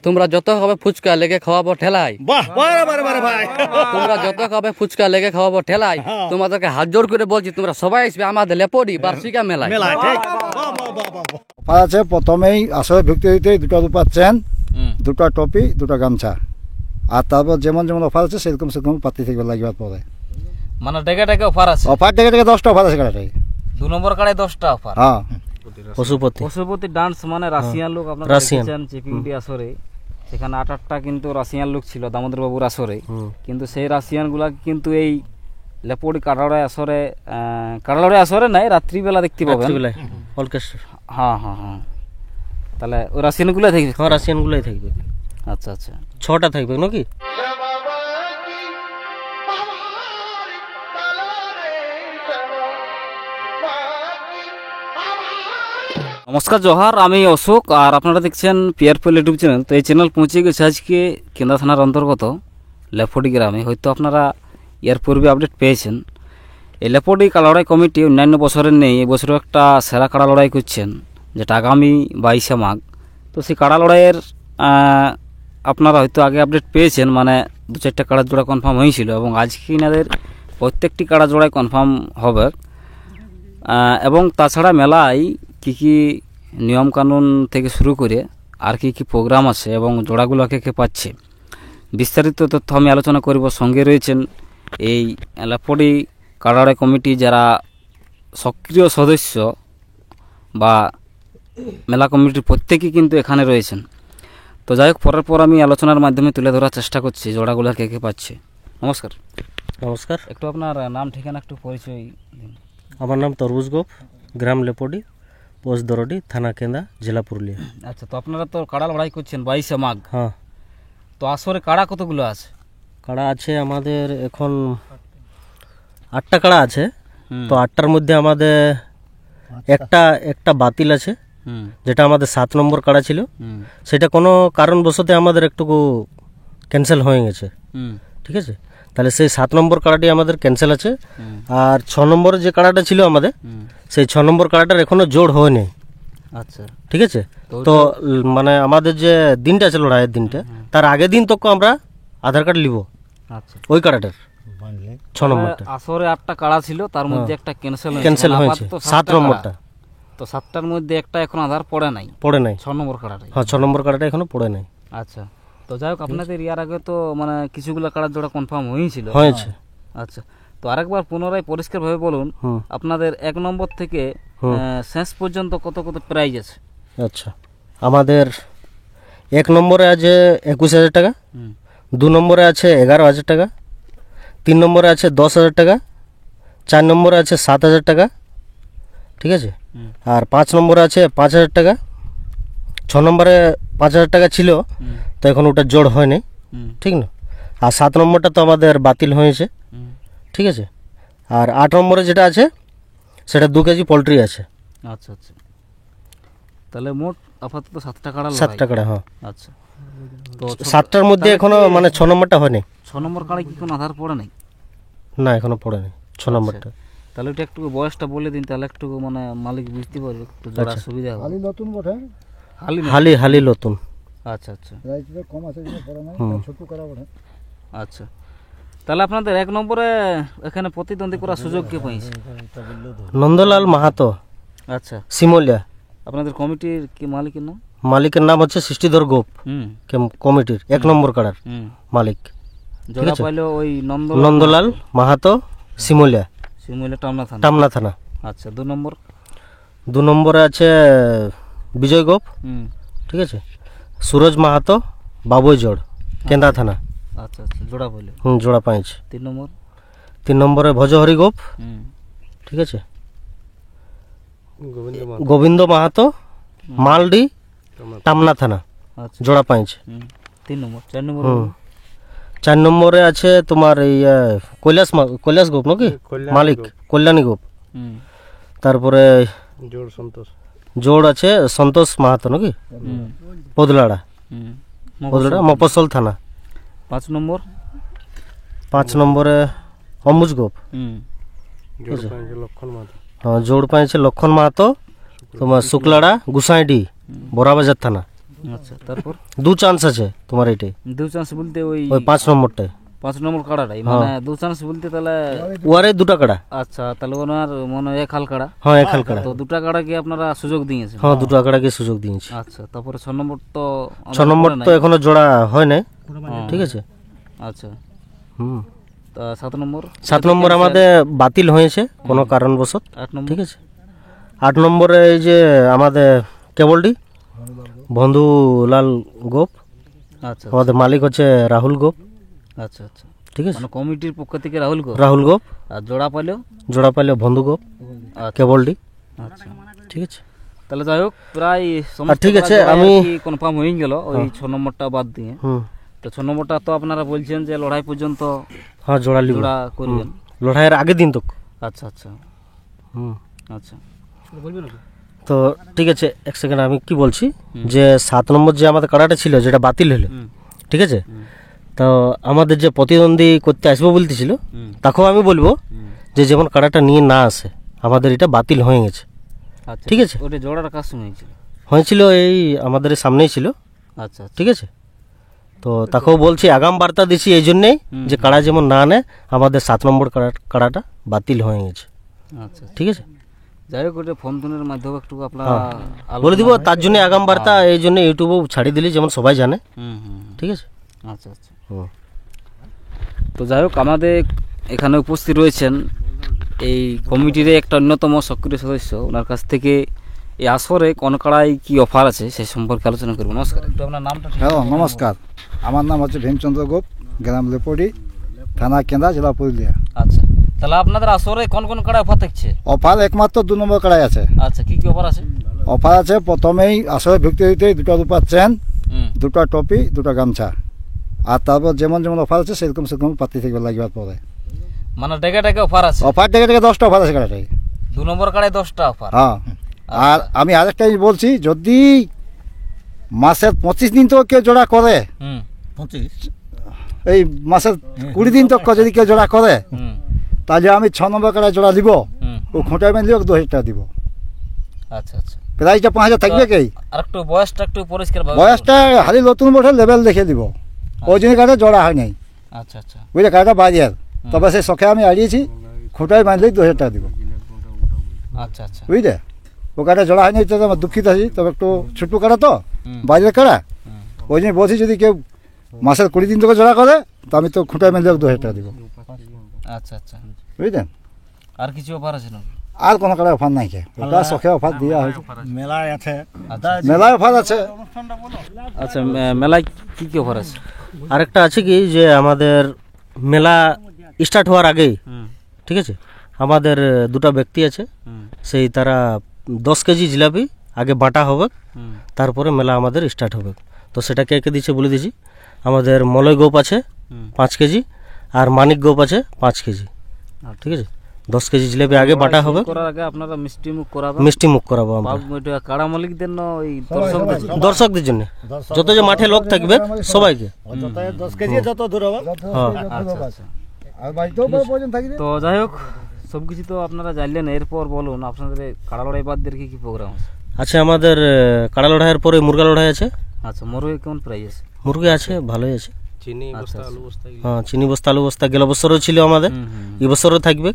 তোমরা যত খাবে ফুচকা লেগে খাওয়াবো ঠেলায়। বাহ, বারে বারে বারে ভাই। তোমরা যত খাবে ফুচকা লেগে খাওয়াবো ঠেলায়। তোমাদেরকে হাত জোর করে বলছি, তোমরা সবাই আসবে আমাদের লেপড়ি বার্ষিকা মেলায়। মেলায়, ঠিক। বাহ, বাহ, বাহ, বাহ, বাহ। অফার আছে। প্রথমেই আসলে ভুক্তি হইতে দুটো রূপার চেন, দুটো টপি, দুটো গামছা, আর তারপর যেমন যেমন অফার আছে সেরকম সেরকম পাতি থেকে লাগিবার পরে মানে ডেকে ডেকে অফার আছে। অফার থেকে 10টা অফার আছে কাটাটাই। 2 নম্বর কাড়ায় 10টা অফার। হ্যাঁ, পশুপতি ডান্স মানে রাশিয়ান লোক, আপনারা দেখেছেন চিপিংডি আসরে সেখানে 8টা কিন্তু রাশিয়ান লোক ছিল দামোদর বাবুর আসরে। কিন্তু সেই রাশিয়ান গুলা কিন্তু এই লেপড়ি কাটাড়ায় আসরে নাই, রাত্রিবেলা দেখতে পাবেন। হ্যাঁ হ্যাঁ হ্যাঁ, তাহলে ওই রাশিয়ান গুলাই থাকবে। হ্যাঁ, রাশিয়ান গুলাই থাকবে। আচ্ছা আচ্ছা, 6টা থাকবে নাকি? নমস্কার, জোহার, আমি অশোক আর আপনারা দেখছেন পিয়ারপল ইউটিউব চ্যানেল। তো এই চ্যানেল পৌঁছে গেছে আজকে কেন্দ্রা থানার অন্তর্গত লেপড়ি গ্রামে। হয়তো আপনারা এর পূর্বে আপডেট পেয়েছেন। এই লেপড়ি কাড়া লড়াই কমিটি অন্যান্য বছরের নেই, এই বছরও একটা সেরা কাড়া লড়াই করছেন, যেটা আগামী 22শে মাঘ। তো সেই কাড়া লড়াইয়ের আপনারা হয়তো আগে আপডেট পেয়েছেন, মানে 2-4টা কাড়ার জোড়া কনফার্ম হয়েছিল এবং আজকে এনাদের প্রত্যেকটি কাড়া জোড়ায় কনফার্ম হবে। এবং তাছাড়া মেলায় কী কী নিয়মকানুন থেকে শুরু করে আর কি কি প্রোগ্রাম আছে এবং জোড়াগুলোকে কে পাচ্ছে, বিস্তারিত তথ্য আমি আলোচনা করব। সঙ্গে রয়েছেন এই লেপড়ি কাড়াড়ে কমিটি যারা সক্রিয় সদস্য বা মেলা কমিটির প্রত্যেকেই কিন্তু এখানে রয়েছেন। তো যাই হোক, পরের পর আমি আলোচনার মাধ্যমে তুলে ধরার চেষ্টা করছি জোড়াগুলো কে কে পাচ্ছে। নমস্কার। নমস্কার। একটু আপনার নাম ঠিকানা একটু পরিচয় দিন। আমার নাম তরমুজ গোপ, গ্রাম লেপড়ি, পোস্ট দরডি, থানা কেন্দা, জেলা পুরুলিয়া। আচ্ছা, তো আপনারা তো কাড়া লড়াই করছেন 22শে মাঘ। হ্যাঁ। তো আসরে কাড়া কতগুলো আছে? কাড়া আছে আমাদের এখন 8টা কাড়া আছে। তো 8টার মধ্যে আমাদের একটা বাতিল আছে, যেটা আমাদের 7 নম্বর কাড়া ছিল। সেটা কোনো কারণবশত আমাদের একটুকু ক্যান্সেল হয়ে গেছে। ঠিক আছে, তাহলে সেই 7 নম্বর কাড়াটি আমাদের ক্যান্সেল আছে। আর 6 নম্বরের যে কাড়াটা ছিল আমাদের, সেই 6 নম্বর কাড়াটার এখনো জোড় হয়নি। আচ্ছা, ঠিক আছে। তো মানে আমাদের যে দিনটা আছে লড়াইয়ের দিনটা, তার আগের দিন তো আমরা আধার কার্ড নিব। আচ্ছা, ওই কাড়াটার 6 নম্বরটা আসরে 8টা কাড়া ছিল, তার মধ্যে একটা ক্যান্সেল হয়েছে, 7 নম্বরটা। তো 7টার মধ্যে একটা এখন আধার পড়ে নাই। 6 নম্বর কাড়াটাই। হ্যাঁ, 6 নম্বর কাড়াটা এখনো পড়ে নাই। আচ্ছা, তো যাই হোক, আপনাদের ইয়ার আগে তো মানে কিছুগুলো কাড়ার জোড়া কনফার্ম হয়েছে। আচ্ছা, তো আরেকবার পুনরায় পরিষ্কারভাবে বলুন, আপনাদের 1 নম্বর থেকে শেষ পর্যন্ত কত কত প্রাইজ আছে? আচ্ছা, আমাদের 1 নম্বরে আছে 21,000 টাকা, 2 নম্বরে আছে 11,000 টাকা, 3 নম্বরে আছে 10,000 টাকা, 4 নম্বরে আছে 7,000 টাকা। ঠিক আছে, আর 5 নম্বরে আছে 5,000 টাকা। 6 নম্বরে 5,000 টাকা ছিল, তো এখন ওটা জোড় হয়নি। ঠিক না। আর 7 নম্বরটা তো আমাদের বাতিল হয়েছে। ঠিক আছে। আর 8 নম্বরে যেটা আছে সেটা 2 কেজি পোলট্রি আছে। আচ্ছা আচ্ছা, তাহলে মোট আপাতত 7টা কাড়া। 7টা কাড়া, হ্যাঁ। আচ্ছা, তো 7টার মধ্যে এখনো মানে 6 নম্বরটা হয়নি। 6 নম্বর কাড়ায় কি কোনো আধার পড়ে নাই? না, এখনো পড়ে নাই 6 নম্বরটা। তাহলে ওটা একটু বয়সটা বলে দিন, তাহলে একটু মানে মালিক বুঝতে পারবে, একটু জোড়া সুবিধা হবে। হালি নতুন বটে, হালি নতুন। আচ্ছা আচ্ছা, রাইটে কম আছে, পড়ে নাই, ছোট করা বটে। আচ্ছা, তাহলে আপনাদের 1 নম্বরে এখানে প্রতিদ্বন্দ্বী করার সুযোগ কে পাইছে? নন্দলাল মাহাতো। আচ্ছা, সিমলিয়া। আপনাদের কমিটির কি মালিকের নাম? মালিকের নাম হচ্ছে সৃষ্টিধর গোপ। কমিটির 1 নম্বর কাড়ার মালিক। জোড়া পাইলো ওই নন্দলাল মাহাতো, সিমলিয়া, টামনা থানা। আচ্ছা, 2 নম্বর? 2 নম্বরে আছে বিজয় গোপ। ঠিক আছে, সুরজ মাহাতো, বাবুই জোড়, কেন্দা থানা। আচ্ছা আচ্ছা, জোড়া পাইলো। জোড়া পাইছে। 3 নম্বর? 3 নম্বরে ভজহরি গোপ। ঠিক আছে, গোবিন্দ মাহাতো, মালডি, টামনা থানা। জোড়া পাইছে। 3 নম্বর? 4 নম্বর? 4 নম্বরে আছে তোমার এই কৈলাস গোপ নাকি মালিক, কল্যাণী গোপ। তারপরে জোড় আছে সন্তোষ মাহাতো নাকি, পদলাড়া, মফস্বল থানা। 5 নম্বর? 5 নম্বরে অম্বুজ গোপ। জোড় পাইছে লক্ষণ মাহাতো, তোমার শুক্লাড়া, গুসাইডি, বড়াবাজার থানা। আচ্ছা, তারপর 2 চান্স আছে তোমার এটাই, দু চান্স বলতে ওই ওই 5 নম্বরটায় 5 নম্বর কাড়াটাই, মানে দু চান্স বলতে তাহলে ওয়ারে 2টা কাড়া। আচ্ছা, তাহলে ওনার মনে হয় এক হাল কাড়া, হ্যাঁ, এক হাল কাড়া। তো দুটা কাড়া কি আপনারা সুযোগ দিয়েছেন? হ্যাঁ, 2টা কাড়াকে সুযোগ দিয়েছি। আচ্ছা, তারপরে 6 নম্বর তো 6 নম্বর তো এখনো জোড়া হয় নাই, ঠিক আছে। আচ্ছা, হুম, তা 7 নম্বর 7 নম্বর আমাদের বাতিল হয়েছে কোনো কারণবশত, 8 নম্বর ঠিক আছে। 8 নম্বরে এই যে আমাদের কেবলটি বন্ধুলাল গোপ, আচ্ছা আমাদের মালিক হচ্ছে রাহুল গোপ, আচ্ছা আচ্ছা, ঠিক আছে। মানে কমিটির পক্ষ থেকে রাহুল গো, রাহুল গোপ, আর জোড়া পাইলেও জোড়া পাইলে বন্ধু গোপ, আচ্ছা কেবলটি, আচ্ছা। ঠিক আছে। তাহলে যাই হোক, প্রায় ঠিক আছে, আমি- কনফার্ম হয়ে গেল ওই 6 নম্বরটা বাদ দিয়ে। হুম, তো 6 নম্বরটা তো আপনারা বলছেন যে লড়াই পর্যন্ত হ্যাঁ, জোড়া লিব, জোড়া করবেন। লড়াইয়ের আগের দিন তো। আচ্ছা আচ্ছা হুম, আচ্ছা, তো ঠিক আছে, এক সেকেন্ড আমি কি বলছি যে 7 নম্বর যে আমাদের কাড়াটা ছিল যেটা বাতিল হলো, ঠিক আছে। তো আমাদের যে প্রতিদ্বন্দ্বী করতে আসবো বলতেছিল, তাকেও আমি বলবো যে যেমন কাড়াটা নিয়ে না আসে, আমাদের এটা বাতিল হয়ে গেছে, আচ্ছা, ঠিক আছে। ওটা জোড়াটা কার সময় হয়েছিল? হয়েছিল এই আমাদের সামনেই ছিল, আচ্ছা আচ্ছা, ঠিক আছে। তো তাকেও বলছি আগাম বার্তা দিছি এই জন্যেই যে কাড়া যেমন না আনে, আমাদের 7 নম্বর কাড়াটা বাতিল হয়ে গেছে, আচ্ছা। ঠিক আছে। যাই হোক, ওটা ফোন টোনের মাধ্যমে একটু আপনারা বলে দিব, তার জন্য আগাম বার্তা এই জন্য ইউটিউবেও ছাড়ি দিলি যেমন সবাই জানে, হুম হুম, ঠিক আছে। আচ্ছা আচ্ছা। হুম। তো যাই হোক, আমাদের এখানে উপস্থিত রয়েছেন এই কমিটির একটা অন্যতম সক্রিয় সদস্য, ওনার কাছ থেকে এই আসরে কোন কাড়ায় কি অফার আছে সেই সম্পর্কে আলোচনা করবো। নমস্কার, একটু আপনার নামটা ঠিক- হ্যালো, নমস্কার। আমার নাম হচ্ছে ভীমচন্দ্র গোপ, গ্রাম লেপড়ি, থানা কেন্দা, জেলা পুরুলিয়া। আচ্ছা, তাহলে আপনাদের আসরে কোন কোন কাড়ায় অফার থাকছে? অফার একমাত্র 2 নম্বর কাড়াই আছে। আচ্ছা, কি কি অফার আছে? অফার আছে, প্রথমেই আসলে ঢুকতে দিতেই 2টা রূপার চেন, হুম, 2টা টপি, 2টা গামছা। আর তারপর যেমন যেমন অফার আছে সেরকম সেরকম পাতি থাকবে লাগবার পরে। মানে ডেকে ডেকে অফার আছে। অফার থেকে 10টা অফার আছে কাড়াটাই। 2 নম্বর কাড়ায় 10টা অফার। হ্যাঁ, আর আমি আরেকটা জিনিস বলছি, যদি মাসের 25 দিন তো কেউ জোড়া করে, হুম 25 এই মাসের 20 দিন তক যদি কেউ জোড়া করে, হুম তাহলে আমি 6 নম্বর কাড়ায় জোড়া দিব, হুম, ও খোঁটায় মেন দিও 2000 টাকা দিব। আচ্ছা আচ্ছা। প্রাইসটা 5000 থাকবে কি? আর একটু বয়সটা একটু পরিষ্কার ভাবে বয়সটা হালি নতুন বছর লেভেল দেখে দিব, ওই জন্য কাটা জোড়া হয় নাই, আচ্ছা আচ্ছা বুঝলে, কাটা বাজার। তবে সেই শখে আমি আড়িয়েছি, খোঁটায় বাঁধলেই 2000 টাকা দিব, আচ্ছা আচ্ছা। বুঝলে। ও কাটা জোড়া হয়নি, তো আমার দুঃখিত আছি, তবে একটু ছোট্ট কাটা তো, বাজারের কাটা, ওই জন্য বলছি যদি কেউ মাসের 20 দিন থেকে জোড়া করে, তো আমি তো খোঁটায় বাঁধলে 2000 টাকা দিব, আচ্ছা আচ্ছা। বুঝলেন। আর কিছু অফার আছে না? আর কোনো কাটা অফার নাই, কে ওটা শখে অফার দেওয়া হয়েছে, মেলায় আছে। মেলায় অফার আছে। আচ্ছা, মেলায় কি কি অফার আছে? আরেকটা আছে কি যে আমাদের মেলা স্টার্ট হওয়ার আগেই, ঠিক আছে, আমাদের 2টা ব্যক্তি আছে, সেই তারা 10 কেজি জিলাপি আগে বাটা হবে, তারপরে মেলা আমাদের স্টার্ট হবে। তো সেটা কে কে দিচ্ছে বলে দিচ্ছি। আমাদের মলয় গোপ আছে 5 কেজি, আর মানিক গোপ আছে 5 কেজি, ঠিক আছে। 10 কেজি জিলাপি আগে বাটা হবে, করার আগে আপনারা মিষ্টি মুখ করাবেন, মিষ্টি মুখ করাবো আমরা এটা কাড়া মালিকদের না ওই দর্শকদের? দর্শকদের জন্য, যত যে মাঠে লোক থাকবে সবাইকে। 10 কেজি যত দূর হবে। হ্যাঁ, আচ্ছা আচ্ছা। আর বাড়িতেও প্রয়োজন থাকবে। তো যাই হোক, সবকিছু তো আপনারা জানলেন, এরপর বলুন আপনাদের কাড়া লড়াই বাদ দিয়ে কি কি প্রোগ্রাম আছে? আচ্ছা, আমাদের কাড়া লড়াইয়ের পরে মুরগা লড়াই আছে। আচ্ছা, মোরগে কেমন প্রাইস আছে? মুরগি আছে, ভালোই আছে। আচ্ছা, হ্যাঁ, চিনি বস্তা আলু বস্তা গেল বছরও ছিল আমাদের, হুম। এই বছরও থাকবে,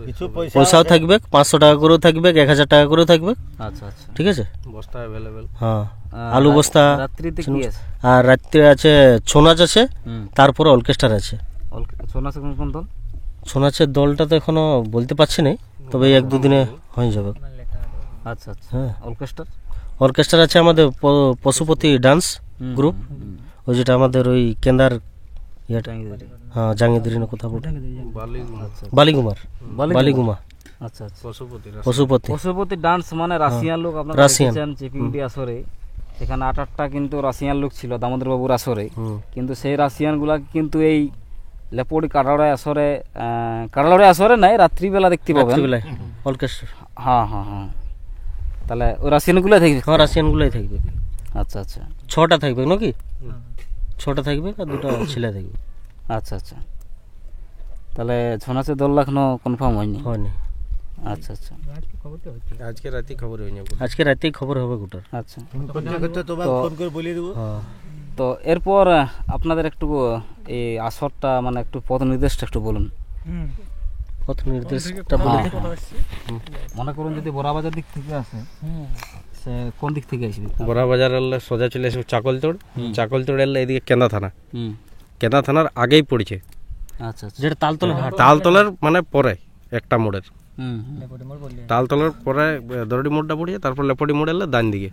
কিছু পয়সাও থাকবে, 500 টাকা করেও থাকবে, 1000 টাকা করেও থাকবে, আচ্ছা আচ্ছা। ঠিক আছে। বস্তা अवेलेबल। হ্যাঁ, আলু বস্তা। রাত্রিতে কি আছে? আর রাত্রে আছে ছৌ নাচ আছে, হুম, তারপরে অর্কেস্ট্রা আছে। সোনা সে কোন কোন দল? ছৌ নাচের দলটা তো এখনো বলতে পারছি না, তবে 1-2 দিনে হয়ে যাবে। আচ্ছা আচ্ছা। হ্যাঁ, অর্কেস্ট্রা? অর্কেস্ট্রা আছে আমাদের পশুপতি ডান্স গ্রুপ, ওই যেটা আমাদের ওই কেন্দার ইয়েটা, হ্যাঁ, জাঙ্গিদিরিনে কথা বলতে, বালিগুমার, বালিগুমা, আচ্ছা আচ্ছা। পশুপতি। পশুপতি ডান্স মানে রাশিয়ান লোক, আপনারা রাশিয়ান। দেখেছেন চেপিংডি আসরে, এখানে 8টা কিন্তু রাশিয়ান লোক ছিল দামোদর বাবুর আসরে, কিন্তু সেই রাশিয়ান গুলা কিন্তু এই লেপড়ি কাড়াড়ায় আসরে নাই, রাত্রিবেলা দেখতে পাবেন। রাত্রিবেলায় অর্কেস্ট্রা। হ্যাঁ হ্যাঁ হ্যাঁ। তাহলে ওই রাশিয়ান গুলাই থাকবে? হ্যাঁ, রাশিয়ানগুলোই থাকবে। আচ্ছা আচ্ছা 6টা থাকবে নাকি? 6টা থাকবে আর 2টা ছেলে থাকবে। আচ্ছা আচ্ছা। তাহলে ছৌ নাচের দল এখনো কনফার্ম হয়নি? হয়নি। আচ্ছা আচ্ছা আজকে রাতে খবর হয়ে যাবে। আজকে রাতেই খবর হবে গোটার। আচ্ছা তোমার ফোন করে বলে দেবো। তো এরপর আপনাদের একটু এই আসরটা মানে একটু পথ নির্দেশটা একটু বলুন। পথ নির্দেশটা বলে দিই। মনে করুন যদি বড়াবাজার দিক থেকে আসে সে কোন দিক থেকে আসবে? বড়া বাজার এলে সোজা চলে আসবে চাকলতোড়, চাকলতোড় এলে এদিকে কেন্দা থানা, হুম কেন্দা থানার আগেই পড়ছে আচ্ছা আচ্ছা যেটা তালতলা ঘাট। তালতলার মানে পরে একটা মোড়ের, হুম তালতলার পরে দরডি মোড়টা পড়ছে, তারপর লেপটি মোড় এলে ডান দিকে।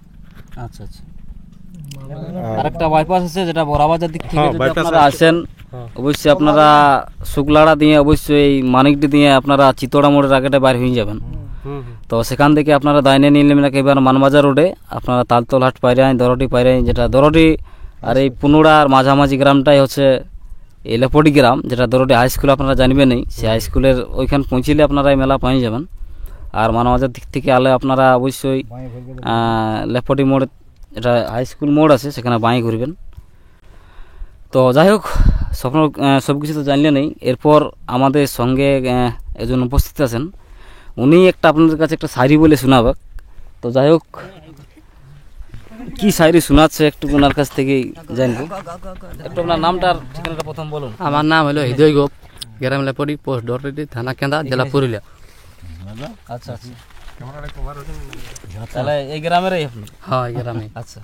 আচ্ছা আচ্ছা আরেকটা বাইপাস আছে যেটা বড়াবাজার দিক থেকে হ্যাঁ, যদি bypass আপনারা আছে। আসেন অবশ্যই আপনারা শুক্লাড়া দিয়ে অবশ্যই মানিকটি দিয়ে আপনারা চিতড়া মোড়ের আগেটা বাইর হয়ে যাবেন। তো সেখান থেকে আপনারা দাইনে নিয়ে নেবেন একেবারে মানবাজার রোডে, আপনারা তালতল হাট পাইরাই দরডি পাইরাই, যেটা দরডি আর এই পুনুড়ার মাঝামাঝি গ্রামটাই হচ্ছে এই লেপটি গ্রাম, যেটা দরডি হাই স্কুল আপনারা জানবেনই। সেই হাই স্কুলের ওইখানে পৌঁছিলে আপনারা এই মেলা পেয়ে যাবেন। আর মানবাজার দিক থেকে আলে আপনারা অবশ্যই লেপটি মোড়, এটা হাই স্কুল মোড় আছে, সেখানে বাঁয়ে ঘুরবেন। তো যাই হোক স্বপ্ন সব কিছু তো জানলে নেই। এরপর আমাদের সঙ্গে একজন উপস্থিত আছেন, উনি একটা আপনাদের কাছে একটা শায়রি বলে শোনাবে। তো যাই হোক কি শায়রি শোনাচ্ছে একটু ওনার কাছ থেকেই জানবো। একটু আপনার নামটা আর ঠিকানাটা প্রথম বলুন। আমার নাম হলো হৃদয় গোপ, গ্রাম লেপড়ি, পোস্ট ডরটি, থানা কেন্দা, জেলা পুরুলিয়া। আচ্ছা আচ্ছা তাহলে এই গ্রামেরই আপনি? হ্যাঁ এই গ্রামে। আচ্ছা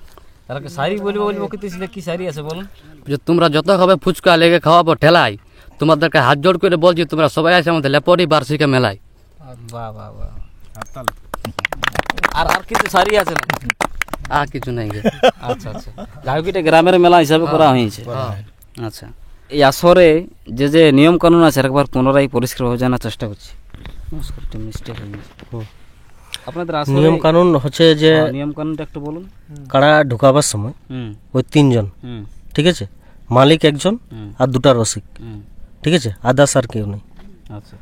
তাহলে শায়রি বলবো বলবো কিন্তু কি শায়রি আছে বলুন। যে তোমরা যত খাবে ফুচকা লেগে খাওয়াবো ঠেলাই, তোমাদেরকে হাত জোড় করে বলছি তোমরা সবাই আছে আমাদের লেপড়ি বার্ষিকে মেলায়। বাহ বাহ বাহ। আর আর কিছু শায়রি আছে না? আর কিছু নাই গে। আচ্ছা আচ্ছা যাই হোক এটা গ্রামের মেলা হিসাবে করা হয়েছে। আচ্ছা এই আসরে যে যে নিয়ম কানুন আছে একবার পুনরায় পরিষ্কারভাবে জানার চেষ্টা করছি। নমস্কার, একটু মিস্টেক হয়ে গেছে। আপনাদের আসরে নিয়ম কানুন হচ্ছে যে নিয়ম কানুনটা একটু বলুন। কাড়া ঢুকাবার সময় হুম ওই 3 জন, হুম ঠিক আছে, মালিক একজন হুম আর 2টা রসিক, হুম ঠিক আছে, আদার্স আর কেউ নেই। আচ্ছা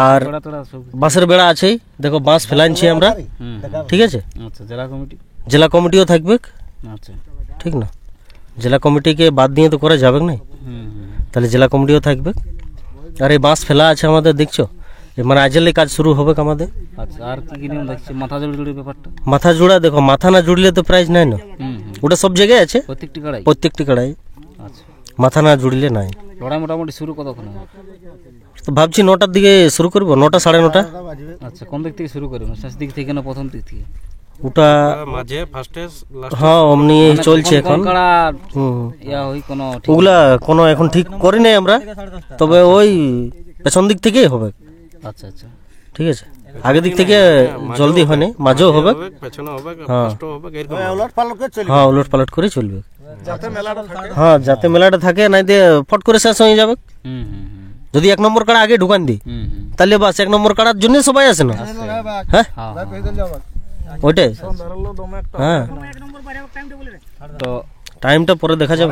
আর তোড়া তোড়া সব বাঁশের বেড়া আছেই, দেখো বাঁশ ফেলাইছি আমরা, হুম ঠিক আছে। আচ্ছা জেলা কমিটি জেলা কমিটিও থাকবে, আচ্ছা ঠিক না, জেলা কমিটিকে বাদ দিয়ে তো করা যাবে না, হুম হুম তাহলে জেলা কমিটিও থাকবে। আর এই বাঁশ ফেলা আছে আমাদের, দেখছো মানে আজলে কাজ শুরু হবে আমাদের। আচ্ছা আর কি কি নিয়ম দেখছি? মাথা জোড়ি জোড়ি ব্যাপারটা? মাথা জোড়া, দেখো মাথা না জুড়লে তো প্রাইজ নাই না, হুম হুম ওটা সব জায়গায় আছে, প্রত্যেকটি কাড়াই? প্রত্যেকটি কাড়াই আচ্ছা মাথা না জুড়লে নাই। লড়াই মোটামুটি শুরু কতক্ষণ হবে? তো ভাবছি 9টার দিকে শুরু করবো, 9টা 9:30। আচ্ছা কোন দিক থেকে শুরু করবেন? শেষ দিক থেকে না প্রথম দিক থেকে? ওটা মাঝে ফার্স্টে হ্যাঁ অমনি চলছে কোন এখন। কাড়া হুম, ইয়া হই কোনো ঠিক? ওগুলা কোনো এখন ঠিক করি নাই আমরা, তবে ওই পেছন দিক থেকেই হবে, আচ্ছা আচ্ছা ঠিক আছে। আগে দিক থেকে জলদি হয়নি, মাঝেও হবে, পেছনে হবে, হ্যাঁ। ফার্স্টও হবে, এরকম উলট পালট করে চলি হ্যাঁ উলট পালট করে চলবে, যাতে মেলাটা থাকে। হ্যাঁ যাতে মেলাটা থাকে, নাই দিয়ে ফট করে শেষ হয়ে যাবে। হুম হুম হুম যদি 1 নম্বর কাড়া আগে ঢুকান দিই হুম হুম তাহলে বাস 1 নম্বর কাড়ার জন্য সবাই আসে না, হ্যাঁ হ্যাঁ ওইটাই, হ্যাঁ তো টাইমটা পরে দেখা যাবে।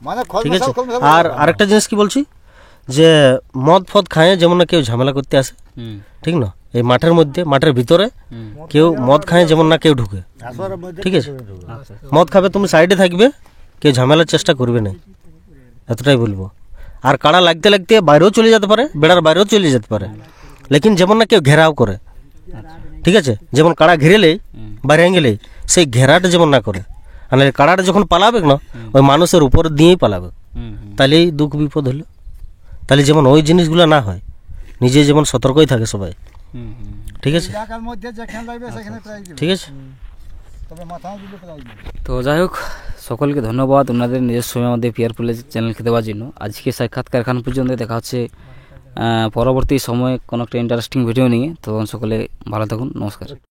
মানে ঠিক আছে। আর আরেকটা জিনিস কি বলছি, যে মদ ফদ খায় যেমন না কেউ ঝামেলা করতে আসে, হুম ঠিক না, এই মাঠের মধ্যে মাঠের ভিতরে হুম কেউ মদ খায় যেমন না কেউ ঢুকে, ঠিক আছে। আচ্ছা মদ খাবে তুমি সাইডে থাকবে, কেউ ঝামেলার চেষ্টা করবে না, এতটাই বলবো। আর কাড়া লাগতে লাগতে বাইরেও চলে যেতে পারে, বেড়ার বাইরেও চলে যেতে পারে, লেকিন যেমন না কেউ ঘেরাও করে, ঠিক আছে। যেমন কাড়া ঘিরেলেই বাইরে গেলেই সেই ঘেরাটা যেমন না করে, আর নাহলে কাড়াটা যখন পালাবে না ওই মানুষের উপর দিয়েই পালাবে, হুম হুম তাহলেই দুঃখ বিপদ হলো। তাহলে যেমন ওই জিনিসগুলো না হয়, নিজে যেমন সতর্কই থাকে সবাই, হুম হুম ঠিক আছে, জায়গার মধ্যে যেখানে লাগবে সেখানে প্রাইজ দিবে, ঠিক আছে। তবে মাথা দিলে প্রাইজ দিবে। তো যাই হোক সকলকে ধন্যবাদ ওনাদের নিজের সময় আমাদের পিয়ার পুলের চ্যানেলকে দেওয়ার জন্য। আজকে সাক্ষাৎকার এখান পর্যন্ত, দেখা হচ্ছে পরবর্তী সময়ে কোনো একটা ইন্টারেস্টিং ভিডিও নিয়ে। তখন সকলে ভালো থাকুন, নমস্কার।